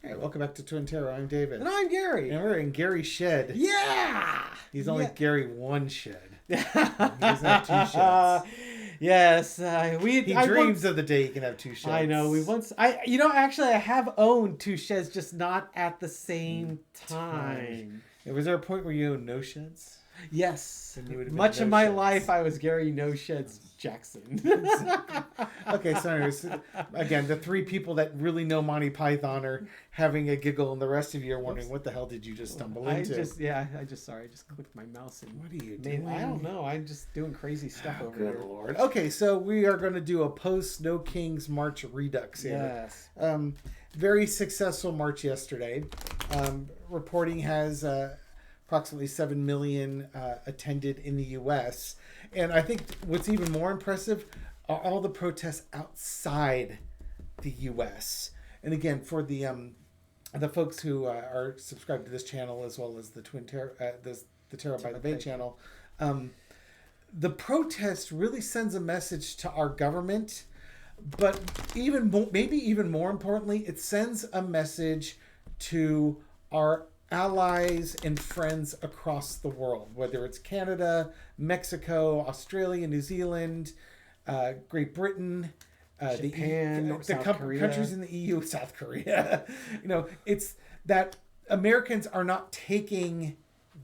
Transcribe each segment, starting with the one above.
Hey, welcome back to Twin Terror. I'm David. And I'm Gary. And we're in Gary's shed. Yeah! He's only Gary one shed. He doesn't have two sheds. Yes. He dreams of the day he can have two sheds. I know. Actually, I have owned two sheds, just not at the same time. Was there a point where you owned no sheds? Yes. Much of my life, I was Gary No Sheds Jackson. Okay, so anyways, again, the three people that really know Monty Python are having a giggle, and the rest of you are wondering, what the hell did you just stumble into? I just clicked my mouse and what are you doing? I don't know. I'm just doing crazy stuff over good here. Lord. Okay, so we are going to do a post No Kings March redux here. Yes. Very successful march yesterday. Reporting has approximately 7 million attended in the U.S. And I think what's even more impressive are all the protests outside the U.S. And again, for the folks who are subscribed to this channel as well as the the Terror by the Bay channel, the protest really sends a message to our government. But maybe even more importantly, it sends a message to our allies and friends across the world, whether it's Canada, Mexico, Australia, New Zealand, Great Britain, Japan, the countries in the EU, South Korea. It's that Americans are not taking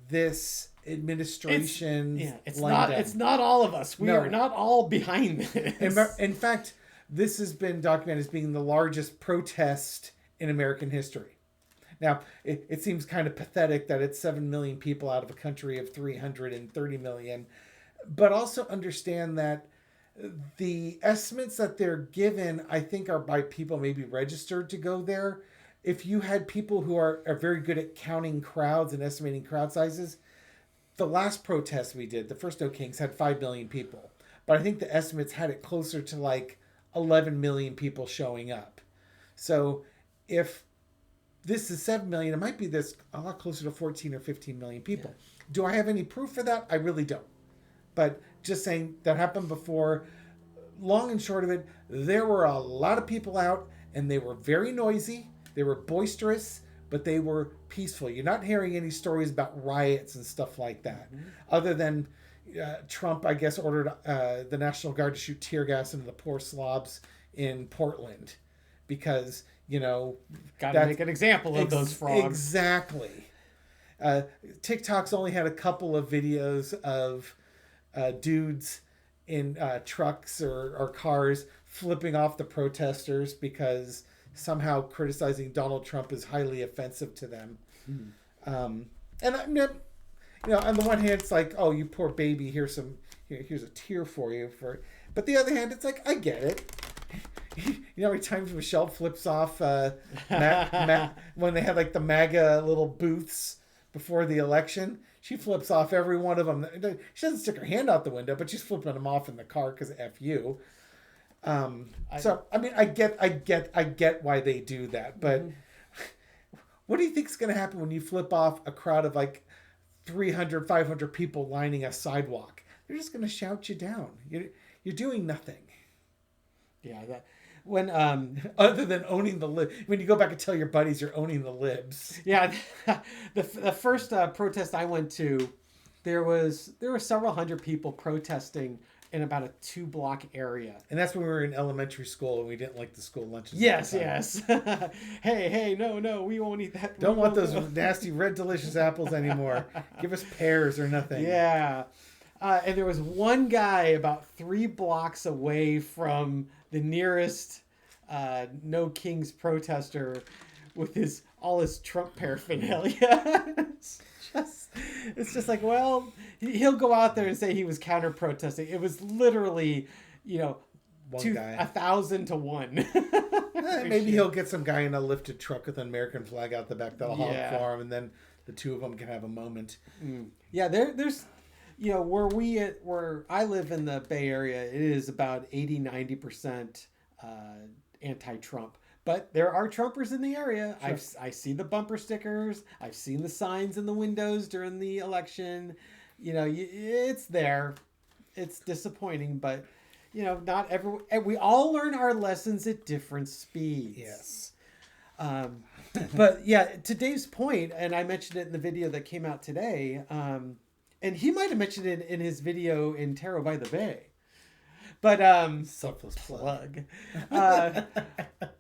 this administration. It's not all of us. We are not all behind this. In fact, this has been documented as being the largest protest in American history. Now, it seems kind of pathetic that it's 7 million people out of a country of 330 million, but also understand that the estimates that they're given, I think, are by people maybe registered to go there. If you had people who are very good at counting crowds and estimating crowd sizes, the last protest we did, the first No Kings, had 5 million people. But I think the estimates had it closer to like 11 million people showing up. So if this is 7 million, it might be a lot closer to 14 or 15 million people. Yeah. Do I have any proof for that? I really don't. But just saying that happened before. Long and short of it, there were a lot of people out, and they were very noisy. They were boisterous, but they were peaceful. You're not hearing any stories about riots and stuff like that. Mm-hmm. Other than Trump, I guess, ordered the National Guard to shoot tear gas into the poor slobs in Portland because... gotta make an example of those frogs. Exactly. TikTok's only had a couple of videos of dudes in trucks or cars flipping off the protesters because somehow criticizing Donald Trump is highly offensive to them. And on the one hand, it's like, oh, you poor baby, here's a tear for you. But the other hand, it's like, I get it. You know how many times Michelle flips off when they had like the MAGA little booths before the election? She flips off every one of them. She doesn't stick her hand out the window, but she's flipping them off in the car because F you. I get why they do that. But what do you think is going to happen when you flip off a crowd of like 300, 500 people lining a sidewalk? They're just going to shout you down. You're doing nothing. Yeah, when other than owning the lib, when you go back and tell your buddies you're owning the libs. Yeah, the first protest I went to, there were several hundred people protesting in about a 2-block area. And that's when we were in elementary school and we didn't like the school lunches. Yes. hey, no, we won't eat that. Don't want those nasty red delicious apples anymore. Give us pears or nothing. Yeah. And there was one guy about 3 blocks away from the nearest No Kings protester with all his Trump paraphernalia. It's just like, well, he'll go out there and say he was counter protesting. It was literally, 1,000 to 1. Maybe he'll get some guy in a lifted truck with an American flag out the back that'll honk for him, and then the two of them can have a moment. Yeah, there's. Where I live in the Bay Area, it is about 80-90% anti-Trump. But there are Trumpers in the area. Sure. I see the bumper stickers. I've seen the signs in the windows during the election. It's there. It's disappointing, but not everyone. We all learn our lessons at different speeds. Yes. But yeah, to Dave's point, and I mentioned it in the video that came out today, and he might have mentioned it in his video in Tarot by the Bay. But Selfless plug.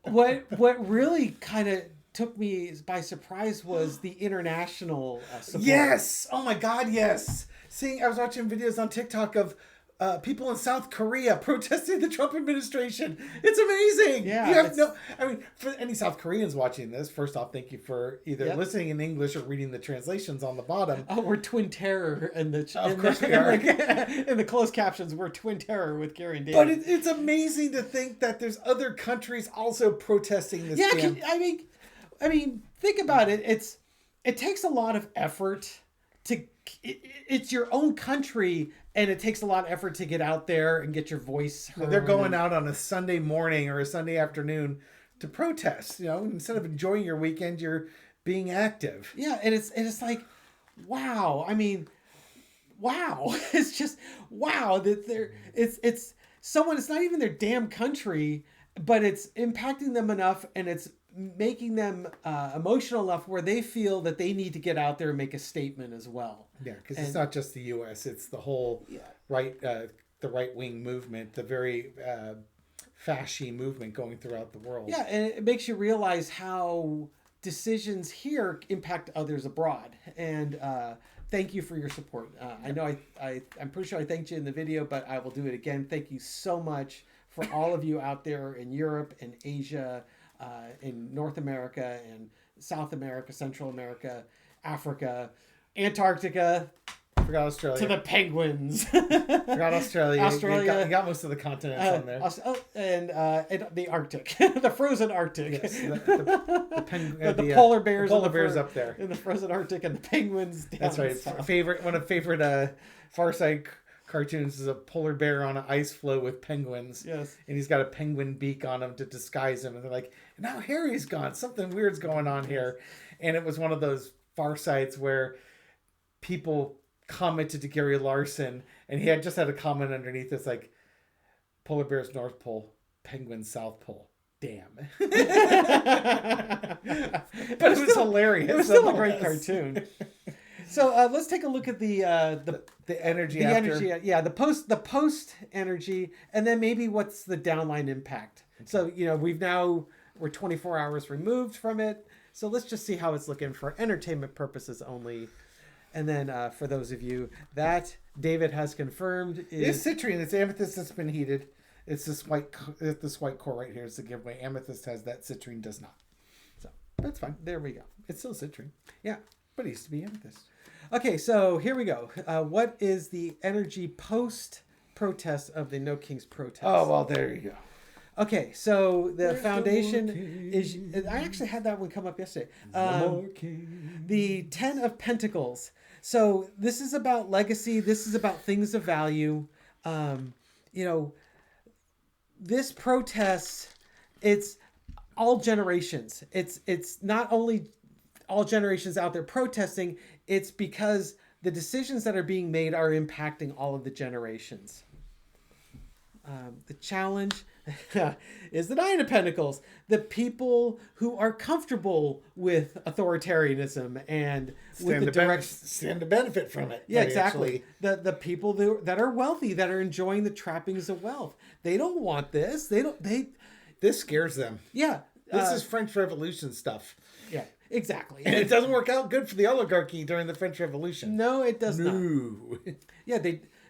What really kind of took me by surprise was the international support. Yes. Oh my God. Yes. I was watching videos on TikTok of people in South Korea protesting the Trump administration. It's amazing. Yeah, You have no. I mean, for any South Koreans watching this, first off, thank you for either Yep. listening in English or reading the translations on the bottom. Oh, we're Twin Terror in the Of course we are. in the closed captions. We're Twin Terror with Gary and Dave. But it's amazing to think that there's other countries also protesting this. Yeah, damn. I mean, think about it. It takes a lot of effort to. It's your own country, and it takes a lot of effort to get out there and get your voice heard. They're going out on a Sunday morning or a Sunday afternoon to protest. Instead of enjoying your weekend, you're being active. Yeah, and it's like, wow. I mean, wow. It's just wow that it's someone. It's not even their damn country, but it's impacting them enough, and it's making them emotional enough where they feel that they need to get out there and make a statement as well. Yeah, because it's not just the U.S.; it's the whole the right-wing movement, the very fasci movement going throughout the world. Yeah, and it makes you realize how decisions here impact others abroad. And thank you for your support. I know I'm pretty sure I thanked you in the video, but I will do it again. Thank you so much for all of you out there in Europe and Asia, in North America and South America, Central America, Africa, Antarctica, Forgot Australia. to the penguins. Forgot Australia. Australia. You got most of the continents on there. And the Arctic, the frozen Arctic. Yes, the polar bears. The polar bears up there. in the frozen Arctic, and the penguins down That's right. south. One of favorite Far Side cartoons is a polar bear on an ice floe with penguins. Yes. And he's got a penguin beak on him to disguise him. And they're like, now Harry's gone. Something weird's going on here. And it was one of those Far Sides where people commented to Gary Larson, and he had just had a comment underneath that's like, polar bear's North Pole, penguin South Pole. Damn. But it was hilarious. It was still a great cartoon. So let's take a look at the energy. the after. energy. Yeah, the post energy, and then maybe what's the downline impact. So we're 24 hours removed from it. So let's just see how it's looking for entertainment purposes only. And then for those of you that David has confirmed It's citrine. It's amethyst that's been heated. It's this white core right here. It's the giveaway. Amethyst has that. Citrine does not. So that's fine. There we go. It's still citrine. Yeah. But it used to be amethyst. Okay, so here we go. What is the energy post-protest of the No Kings protest? Oh, well, there you go. Okay, so the There's foundation no more is... kings. I actually had that one come up yesterday. No more kings. The Ten of Pentacles. So this is about legacy. This is about things of value. This protest, it's all generations. It's not only all generations out there protesting, it's because the decisions that are being made are impacting all of the generations. The challenge is the Nine of Pentacles. The people who are comfortable with authoritarianism and with the direct... stand to benefit from it. Yeah, exactly. The people that are wealthy, that are enjoying the trappings of wealth. They don't want this. This scares them. Yeah. This is French Revolution stuff. Yeah, exactly. And it doesn't work out good for the oligarchy during the French Revolution. No, it does not. No. Yeah,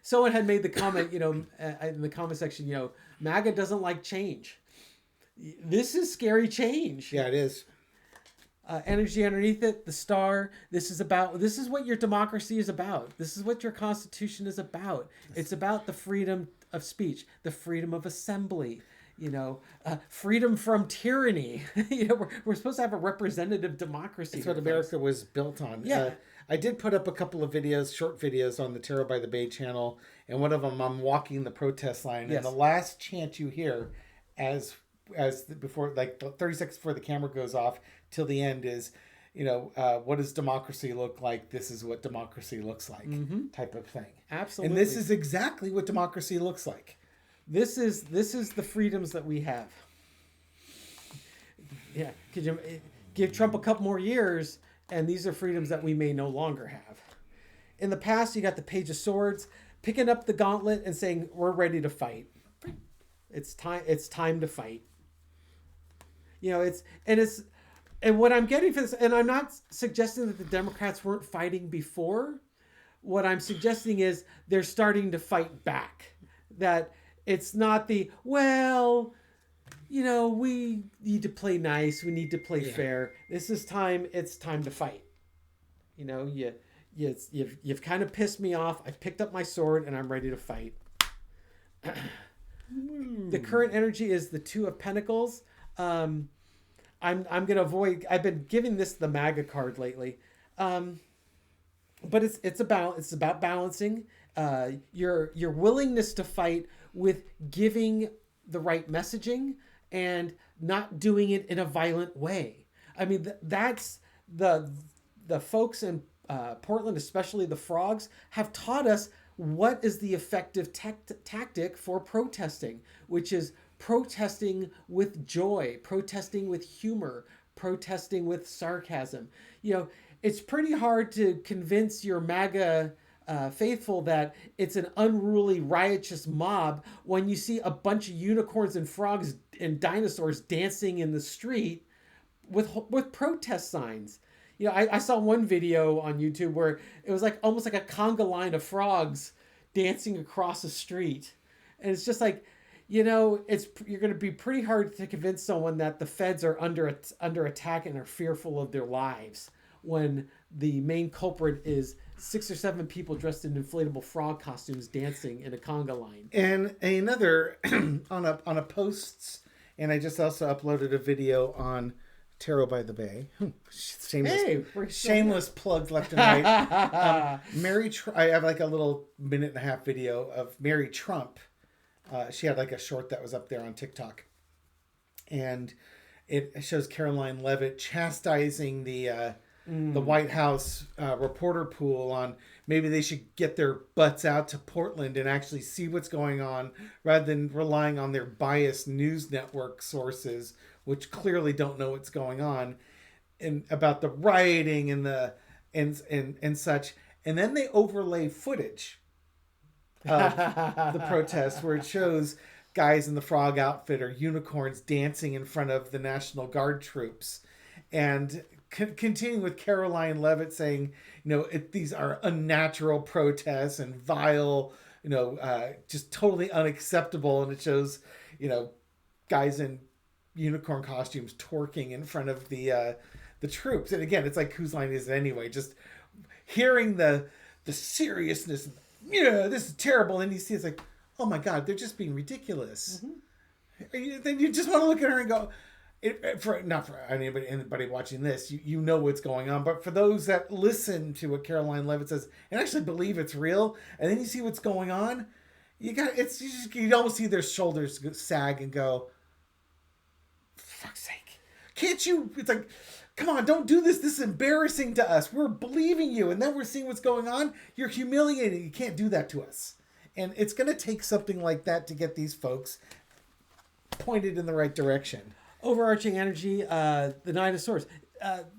someone had made the comment, in the comment section, MAGA doesn't like change. This is scary change. Yeah, it is. Energy underneath it, the star. This is what your democracy is about. This is what your constitution is about. It's about the freedom of speech, the freedom of assembly, freedom from tyranny. We're supposed to have a representative democracy. That's what America was built on. Yeah. I did put up a couple of short videos on the Tarot by the Bay channel, and one of them I'm walking the protest line, Yes. and the last chant you hear before, like 30 seconds before the camera goes off till the end is, what does democracy look like? This is what democracy looks like, type of thing. Absolutely. And this is exactly what democracy looks like. This is the freedoms that we have. Yeah, give Trump a couple more years, and these are freedoms that we may no longer have. In the past, you got the Page of Swords picking up the gauntlet and saying, "We're ready to fight. It's time. It's time to fight." You know, and what I'm getting from this, and I'm not suggesting that the Democrats weren't fighting before. What I'm suggesting is they're starting to fight back. That it's not the, well, you know, we need to play nice. We need to play fair. This is time. It's time to fight. You know, you've kind of pissed me off. I picked up my sword and I'm ready to fight. The current energy is the Two of Pentacles. I'm gonna avoid. I've been giving this the MAGA card lately, but it's about balancing your willingness to fight with giving the right messaging and not doing it in a violent way. I mean, that's the folks in Portland, especially the frogs, have taught us what is the effective tactic for protesting, which is protesting with joy, protesting with humor, protesting with sarcasm. You know, it's pretty hard to convince your MAGA faithful that it's an unruly, riotous mob when you see a bunch of unicorns and frogs and dinosaurs dancing in the street with protest signs. You know, I saw one video on YouTube where it was like almost like a conga line of frogs dancing across the street. And it's just like, you know, you're going to be pretty hard to convince someone that the feds are under attack and are fearful of their lives when the main culprit is 6 or 7 people dressed in inflatable frog costumes dancing in a conga line. And another on a posts, and I just also uploaded a video on Tarot by the Bay. Shameless plugs left and right. I have like a little 1.5-minute video of Mary Trump. She had like a short that was up there on TikTok, and it shows Caroline Leavitt chastising the White House reporter pool on maybe they should get their butts out to Portland and actually see what's going on rather than relying on their biased news network sources, which clearly don't know what's going on, and about the rioting and the and such. And then they overlay footage of the protests where it shows guys in the frog outfit or unicorns dancing in front of the National Guard troops, and continuing with Caroline Leavitt saying, you know, these are unnatural protests and vile, you know, just totally unacceptable. And it shows, you know, guys in unicorn costumes twerking in front of the troops. And again, it's like, whose line is it anyway? Just hearing the seriousness. Yeah, this is terrible. And you see, it's like, oh my God, they're just being ridiculous. Mm-hmm. Then you just want to look at her and go, not for anybody watching this, you know what's going on. But for those that listen to what Caroline Leavitt says and actually believe it's real, and then you see what's going on, you almost see their shoulders sag and go, for fuck's sake, can't you? It's like, come on, don't do this. This is embarrassing to us. We're believing you, and then we're seeing what's going on. You're humiliating. You can't do that to us. And it's going to take something like that to get these folks pointed in the right direction. Overarching energy, the Nine of Swords.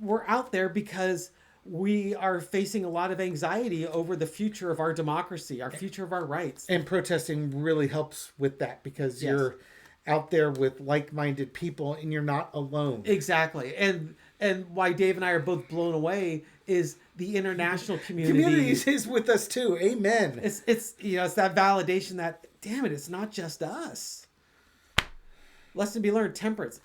We're out there because we are facing a lot of anxiety over the future of our democracy, our future of our rights. And protesting really helps with that because you're out there with like-minded people and you're not alone. Exactly. And why Dave and I are both blown away is the international community. Community is with us too. Amen. It's you know, it's that validation that, damn it, it's not just us. Lesson to be learned, temperance.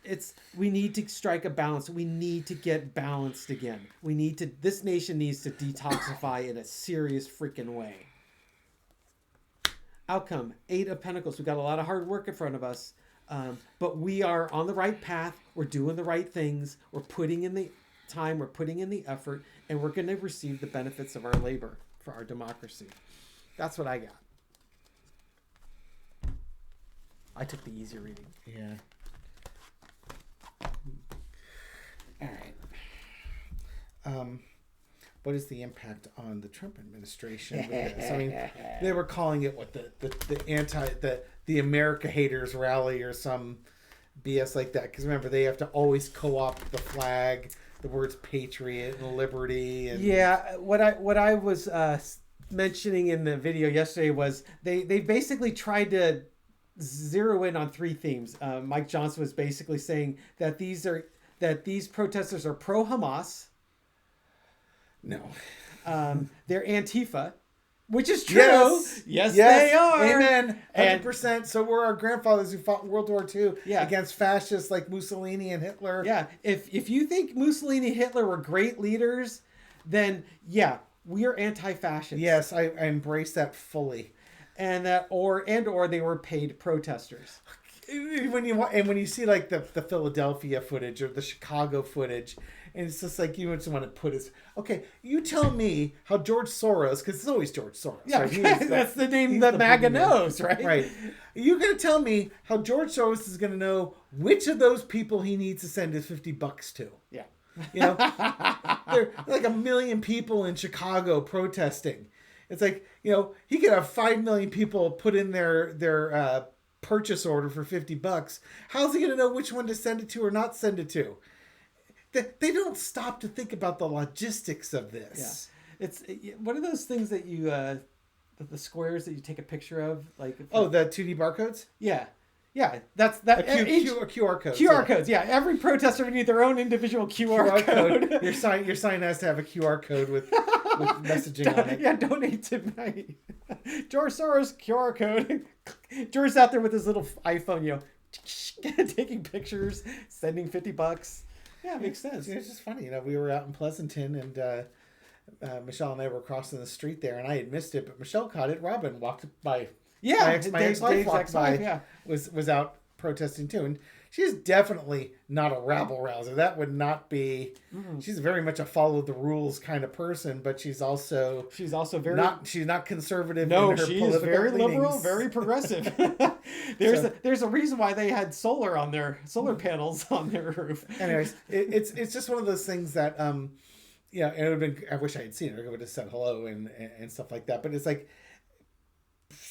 We need to strike a balance. We need to get balanced again. This nation needs to detoxify in a serious freaking way. Outcome, 8 of Pentacles. We've got a lot of hard work in front of us, but we are on the right path. We're doing the right things. We're putting in the time. We're putting in the effort, and we're going to receive the benefits of our labor for our democracy. That's what I got. I took the easy reading. Yeah. All right. What is the impact on the Trump administration with this? I mean, they were calling it what the America haters rally or some BS like that. Because remember, they have to always co-opt the flag, the words patriot and liberty. And Yeah, what I was mentioning in the video yesterday was they basically tried to zero in on three themes. Mike Johnson was basically saying that these protesters are pro Hamas. No. They're Antifa, which is true. Yes, they are. Amen. 100%. So were our grandfathers who fought in World War II Yeah. against fascists like Mussolini and Hitler. Yeah, if you think Mussolini and Hitler were great leaders, then yeah, we are anti-fascist. Yes, I embrace that fully. And or they were paid protesters. When you see like the Philadelphia footage or the Chicago footage, and it's just like you just want to put his okay. You tell me how George Soros, because it's always George Soros. Yeah, right? that's the name that MAGA knows, right? Right. You're gonna tell me how George Soros is gonna know which of those people he needs to send his $50 to. Yeah. You know, there are like 1 million people in Chicago protesting. It's like, you know, he could have 5 million people put in their purchase order for $50. How's he going to know which one to send it to or not send it to? They don't stop to think about the logistics of this. Yeah. It's one of those things that you the squares that you take a picture of, like The 2D barcodes. Yeah, that's that. QR codes. QR codes. Yeah, every protester would need their own individual QR code. Your sign has to have a QR code with messaging on it. Yeah, donate to my George Soros QR code. George's out there with his little iPhone, you know, taking pictures, sending $50. Yeah, it makes sense. It's just funny, you know. We were out in Pleasanton, and Michelle and I were crossing the street there, and I had missed it, but Michelle caught it. Robin walked by. Yeah, my ex-wife walked by. Yeah, was out protesting too, and she's definitely not a rabble rouser. That would not be. Mm-hmm. She's very much a follow the rules kind of person, but she's also very not. She's not conservative. No, in her she is very leanings. liberal, very progressive. There's a reason why they had solar panels on their roof. Anyways, it's just one of those things that yeah, it would have been. I wish I had seen her. I would have said hello and stuff like that. But it's like.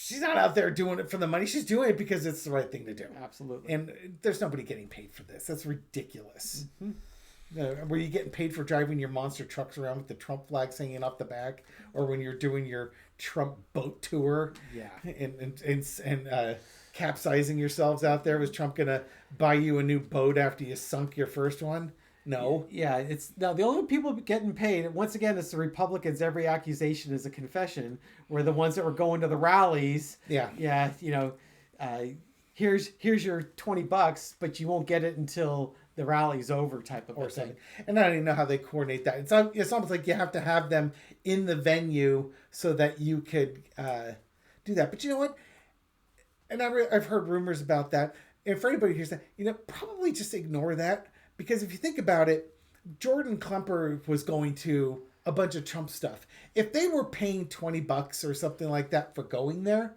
She's not out there doing it for the money. She's doing it because it's the right thing to do. Absolutely. And there's nobody getting paid for this. That's ridiculous. Mm-hmm. Were you getting paid for driving your monster trucks around with the Trump flags hanging off the back? Or when you're doing your Trump boat tour? Yeah. And capsizing yourselves out there? Was Trump going to buy you a new boat after you sunk your first one? No. Yeah, the only people getting paid, once again, it's the Republicans. Every accusation is a confession. Were the ones that were going to the rallies. Yeah. Yeah, you know, here's your $20, but you won't get it until the rally's over type of or thing. Something. And I don't even know how they coordinate that. It's almost like you have to have them in the venue so that you could do that. But you know what? And I've heard rumors about that. And for anybody who hears that, you know, probably just ignore that. Because if you think about it, Jordan Klemper was going to a bunch of Trump stuff. If they were paying $20 or something like that for going there,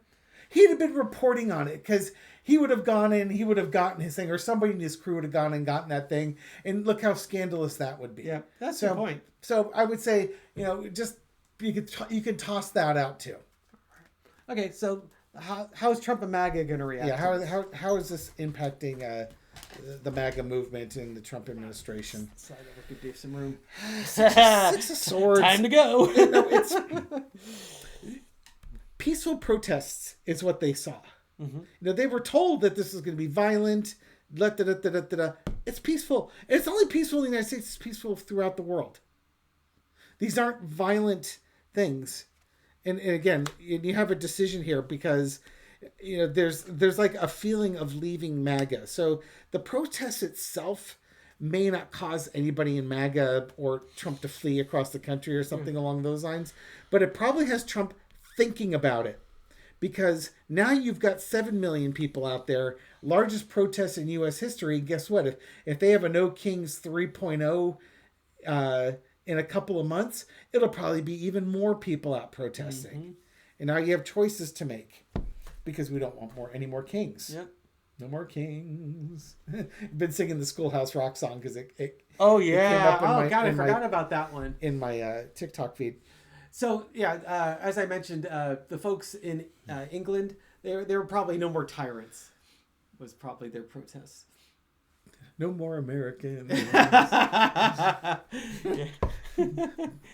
he'd have been reporting on it because he would have gone in, he would have gotten his thing, or somebody in his crew would have gone and gotten that thing. And look how scandalous that would be. Yeah, that's the point. So I would say, you know, just you could toss that out too. Okay, so how's Trump and MAGA going to react? Yeah, how is this impacting the MAGA movement in the Trump administration? Slide over to Dave some room. Six of Swords. Time to go. No, it's peaceful protests is what they saw. Mm-hmm. You know, they were told that this was going to be violent. It's peaceful. It's only peaceful in the United States. It's peaceful throughout the world. These aren't violent things. And again, you have a decision here because, you know, there's like a feeling of leaving MAGA. So the protest itself may not cause anybody in MAGA or Trump to flee across the country or something along those lines, but it probably has Trump thinking about it because now you've got 7 million people out there, largest protest in U.S. history. Guess what? If they have a No Kings 3.0 in a couple of months, it'll probably be even more people out protesting. Mm-hmm. And now you have choices to make because we don't want any more kings. Yep. No more kings. I've been singing the Schoolhouse Rock song because it oh yeah. It came up I forgot about that one. In my TikTok feed. So yeah, as I mentioned, the folks in England, they were probably no more tyrants. Was probably their protest. No more American. Yeah.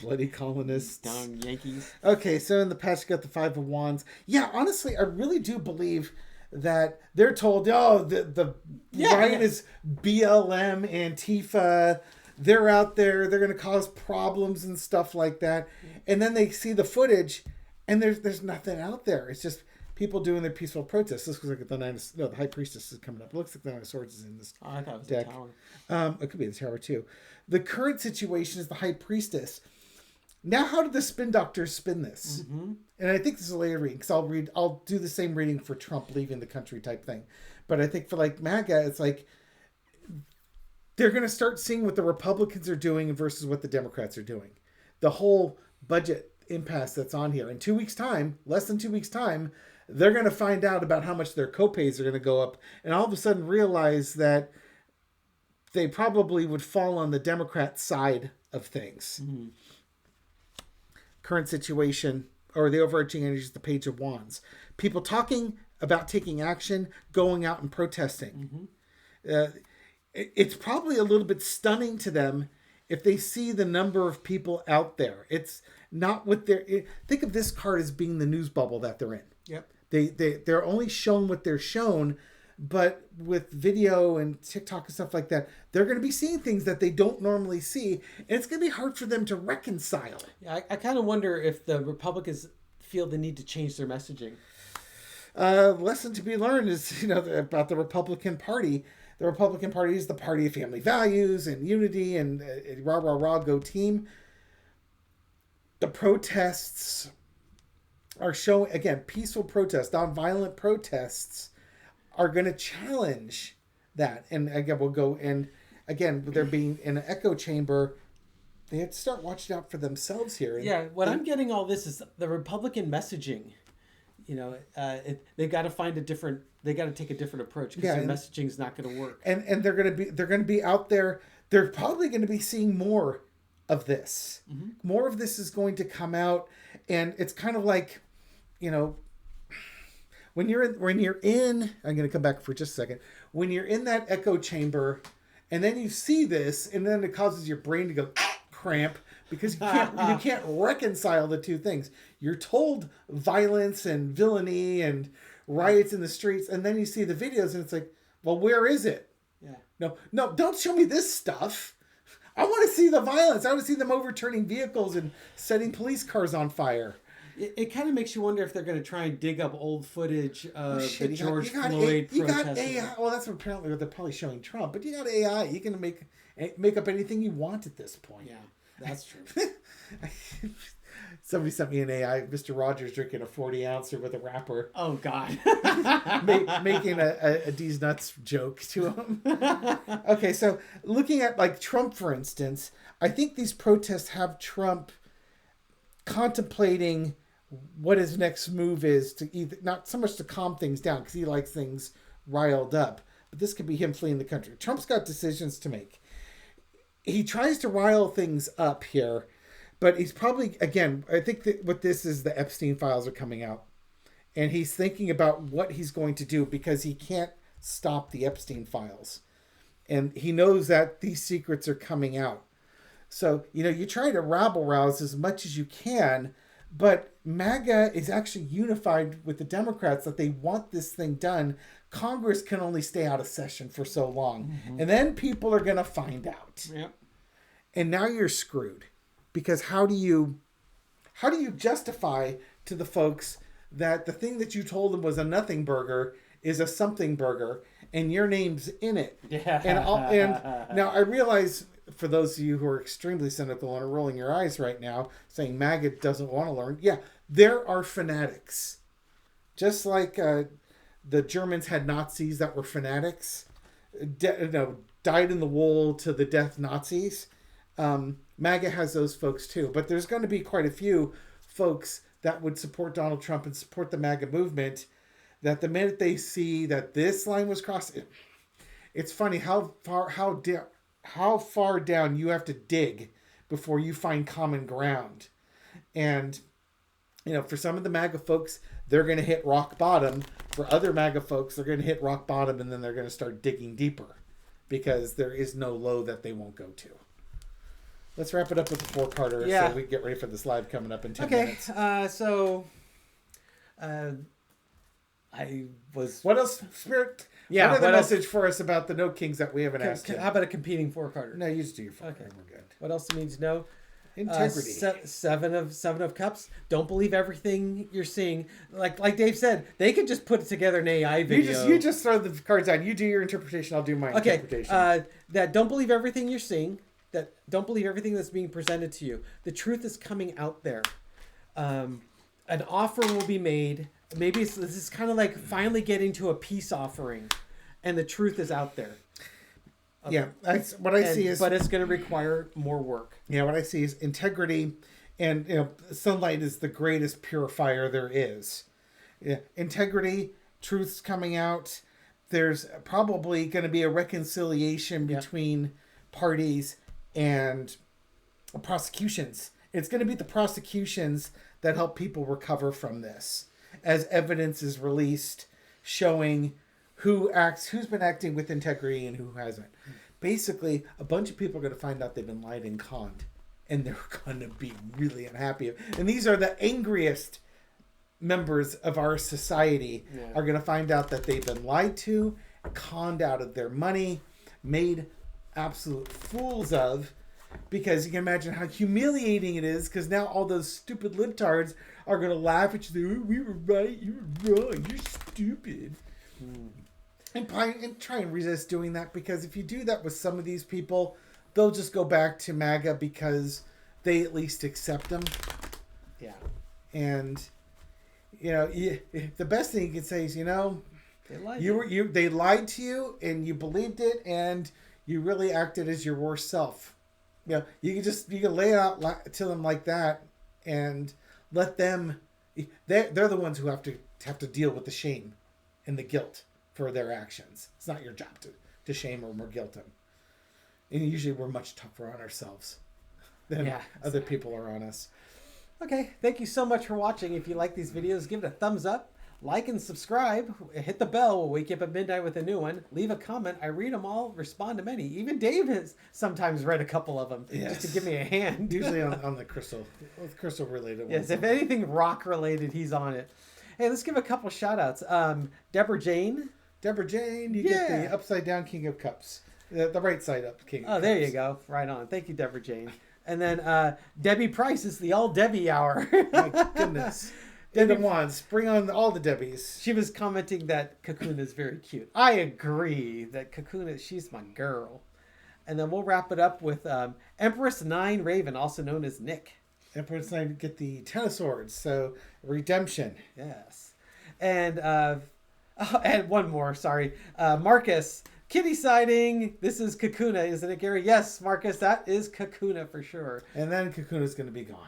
Bloody colonists. Down Yankees. Okay, so in the past you got the Five of Wands. Yeah, honestly, I really do believe that they're told, oh, the riot is BLM, Antifa. They're out there. They're going to cause problems and stuff like that. And then they see the footage, and there's nothing out there. It's just people doing their peaceful protests. This looks like the High Priestess is coming up. It looks like the Nine of Swords is in this I thought it was deck. the tower. It could be the Tower too. The current situation is the High Priestess. Now, how do the spin doctors spin this? Mm-hmm. And I think this is a later reading because I'll do the same reading for Trump leaving the country type thing. But I think for like MAGA, it's like they're going to start seeing what the Republicans are doing versus what the Democrats are doing. The whole budget impasse that's on here. In 2 weeks' time, less than 2 weeks' time, they're going to find out about how much their copays are going to go up, and all of a sudden realize that they probably would fall on the Democrat side of things. Mm-hmm. Current situation, or the overarching energy, is the Page of Wands. People talking about taking action, going out and protesting. Mm-hmm. It's probably a little bit stunning to them if they see the number of people out there. It's not what they're... Think of this card as being the news bubble that they're in. Yep. They're only shown what they're shown, but with video and TikTok and stuff like that, they're going to be seeing things that they don't normally see, and it's going to be hard for them to reconcile. Yeah, I kind of wonder if the Republicans feel the need to change their messaging. Lesson to be learned is, about the Republican Party. The Republican Party is the party of family values and unity and rah, rah, rah, go team. The protests are showing, again, peaceful protests, nonviolent protests are going to challenge that. And again, we'll go, and again, they're being in an echo chamber. They have to start watching out for themselves here. I'm getting all this is the Republican messaging. They've got to find they got to take a different approach because their messaging is not going to work. And they're going to be out there. They're probably going to be seeing more of this. Mm-hmm. More of this is going to come out, and it's kind of like, when you're in, I'm going to come back for just a second. When you're in that echo chamber, and then you see this, and then it causes your brain to go cramp because you can't reconcile the two things. You're told violence and villainy and riots in the streets, and then you see the videos, and it's like, well, where is it? Yeah. No, don't show me this stuff. I want to see the violence. I want to see them overturning vehicles and setting police cars on fire. It kind of makes you wonder if they're going to try and dig up old footage of the George Floyd you protests. got AI. Well, that's apparently what they're probably showing Trump. But you got AI. You can make up anything you want at this point. Yeah, that's true. Somebody sent me an AI. Mr. Rogers drinking a 40-ouncer with a wrapper. Oh, God. Making a D's nuts joke to him. Okay, so looking at like Trump, for instance, I think these protests have Trump contemplating what his next move is, to either not so much to calm things down because he likes things riled up, but this could be him fleeing the country. Trump's got decisions to make. He tries to rile things up here, but he's probably, again, I think that what this is, the Epstein files are coming out, and he's thinking about what he's going to do because he can't stop the Epstein files, and he knows that these secrets are coming out. So, you try to rabble rouse as much as you can, but MAGA is actually unified with the Democrats that they want this thing done. Congress can only stay out of session for so long. Mm-hmm. And then people are going to find out. Yep. And now you're screwed. Because how do you justify to the folks that the thing that you told them was a nothing burger is a something burger and your name's in it? Yeah. And now I realize, for those of you who are extremely cynical and are rolling your eyes right now, saying MAGA doesn't want to learn. Yeah, there are fanatics. Just like the Germans had Nazis that were fanatics, died in the wool to the death Nazis. MAGA has those folks too. But there's going to be quite a few folks that would support Donald Trump and support the MAGA movement, that the minute they see that this line was crossed, it's funny how far down you have to dig before you find common ground. And, for some of the MAGA folks, they're going to hit rock bottom. For other MAGA folks, they're going to hit rock bottom and then they're going to start digging deeper. because there is no low that they won't go to. Let's wrap it up with the 4-parter Yeah. so we can get ready for this live coming up in 10 Okay, minutes. I was... What else, Spirit? Yeah, What other what else- message for us about the No Kings that we haven't asked yet? How about a competing 4-parter? No, you just do your 4-parter. Okay. We're good. What else do you need to know? Integrity. Seven of Cups. Don't believe everything you're seeing. Like Dave said, they could just put together an AI video. You just throw the cards out. You do your interpretation. I'll do my interpretation. That don't believe everything you're seeing. That don't believe everything that's being presented to you. The truth is coming out there. An offer will be made. Maybe this is kind of like finally getting to a peace offering, and the truth is out there. Yeah, that's what I see is. But it's going to require more work. Yeah, what I see is integrity, and sunlight is the greatest purifier there is. Yeah, integrity, truth's coming out. There's probably going to be a reconciliation between parties and prosecutions. It's going to be the prosecutions that help people recover from this, as evidence is released showing who's been acting with integrity and who hasn't. Basically, a bunch of people are going to find out they've been lied and conned, and they're going to be really unhappy. And these are the angriest members of our society are going to find out that they've been lied to, conned out of their money, made absolute fools of, because you can imagine how humiliating it is, because now all those stupid libtards are going to laugh at you. We were right, you were wrong, you're stupid. And try and resist doing that, because if you do that with some of these people, they'll just go back to MAGA because they at least accept them. Yeah. And the best thing you can say is, they lied. They lied to you and you believed it, and you really acted as your worst self. You can lay it out to them like that and let them. They're the ones who have to deal with the shame and the guilt for their actions. It's not your job to shame or guilt them. And usually we're much tougher on ourselves than other people are on us. Okay, thank you so much for watching. If you like these videos, give it a thumbs up, like and subscribe, hit the bell. We'll wake you up at midnight with a new one. Leave a comment. I read them all, respond to many. Even Dave has sometimes read a couple of them just to give me a hand. Usually on the crystal related ones. Yes, if anything rock related, he's on it. Hey, let's give a couple shout outs. Deborah Jane, you get the upside down King of Cups. The right side up King of Cups. Oh, there you go. Right on. Thank you, Deborah Jane. And then Debbie Price is the all Debbie hour. My goodness. Debbie Wands, bring on all the Debbies. She was commenting that Kakuna is very cute. I agree that Kakuna, she's my girl. And then we'll wrap it up with Empress 9 Raven, also known as Nick. Empress 9 get the Ten of Swords, so redemption. Yes. And one more, sorry. Marcus, kitty sighting. This is Kakuna, isn't it, Gary? Yes, Marcus, that is Kakuna for sure. And then Kakuna's going to be gone.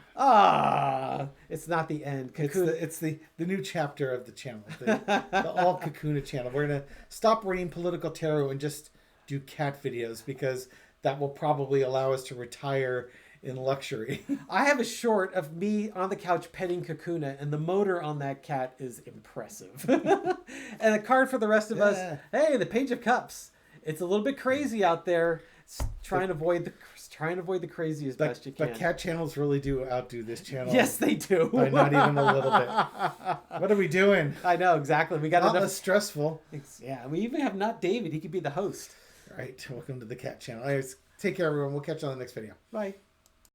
It's not the end. Kakuna, it's the new chapter of the channel, the all Kakuna channel. We're going to stop reading political tarot and just do cat videos, because that will probably allow us to retire in luxury. I have a short of me on the couch petting Kakuna, and the motor on that cat is impressive. And a card for the rest of us. Hey, the Page of Cups. It's a little bit crazy out there. Try and avoid the crazy as best you can. But cat channels really do outdo this channel. Yes, they do. By not even a little bit. What are we doing? I know, exactly. We got enough. Less stressful. Yeah, we even have Not David. He could be the host. All right. Welcome to the cat channel. Anyways, take care, everyone. We'll catch you on the next video. Bye.